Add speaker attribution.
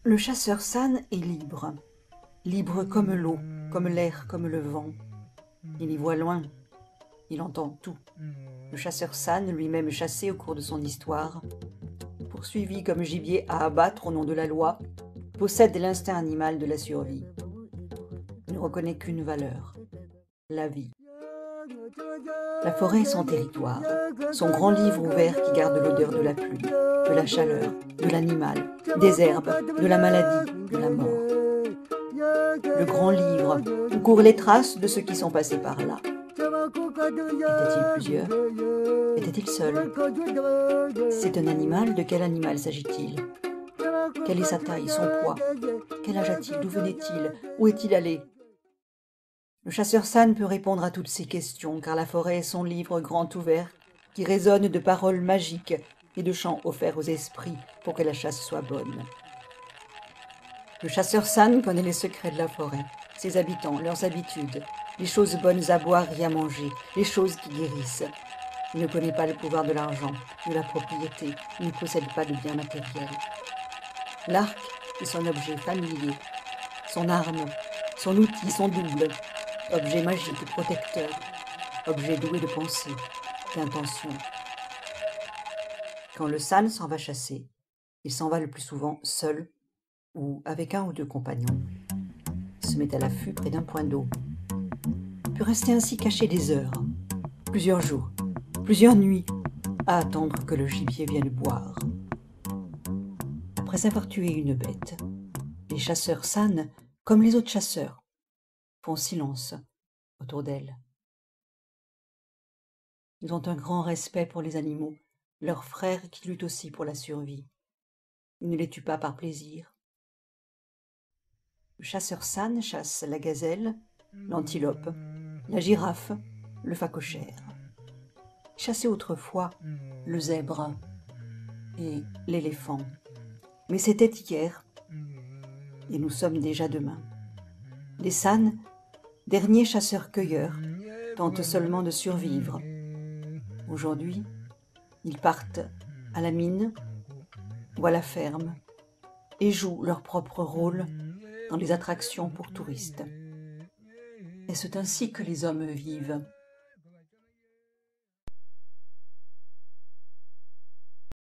Speaker 1: Le chasseur San est libre, libre comme l'eau, comme l'air, comme le vent. Il y voit loin, il entend tout. Le chasseur San, lui-même chassé au cours de son histoire, poursuivi comme gibier à abattre au nom de la loi, possède l'instinct animal de la survie. Il ne reconnaît qu'une valeur, la vie. La forêt est son territoire, son grand livre ouvert qui garde l'odeur de la pluie, de la chaleur, de l'animal, des herbes, de la maladie, de la mort. Le grand livre où courent les traces de ceux qui sont passés par là. Étaient-ils plusieurs? Était-il seul? C'est un animal, de quel animal s'agit-il? Quelle est sa taille, son poids? Quel âge a-t-il? D'où venait-il? Où est-il allé? Le chasseur San peut répondre à toutes ces questions, car la forêt est son livre grand ouvert, qui résonne de paroles magiques et de chants offerts aux esprits pour que la chasse soit bonne. Le chasseur San connaît les secrets de la forêt, ses habitants, leurs habitudes, les choses bonnes à boire et à manger, les choses qui guérissent. Il ne connaît pas le pouvoir de l'argent, de la propriété, il ne possède pas de biens matériels. L'arc est son objet familier, son arme, son outil, son double, objet magique, protecteur, objet doué de pensée, d'intention. Quand le San s'en va chasser, il s'en va le plus souvent seul ou avec un ou deux compagnons. Il se met à l'affût près d'un point d'eau. Il peut rester ainsi caché des heures, plusieurs jours, plusieurs nuits, à attendre que le gibier vienne boire. Après avoir tué une bête, les chasseurs San, comme les autres chasseurs, font silence autour d'elle. Ils ont un grand respect pour les animaux, leurs frères qui luttent aussi pour la survie. Ils ne les tuent pas par plaisir. Le chasseur San chasse la gazelle, l'antilope, la girafe, le phacochère. Il chassait autrefois le zèbre et l'éléphant. Mais c'était hier, et nous sommes déjà demain. Les San, derniers chasseurs-cueilleurs, tentent seulement de survivre. Aujourd'hui, ils partent à la mine ou à la ferme et jouent leur propre rôle dans les attractions pour touristes. Et c'est ainsi que les hommes vivent.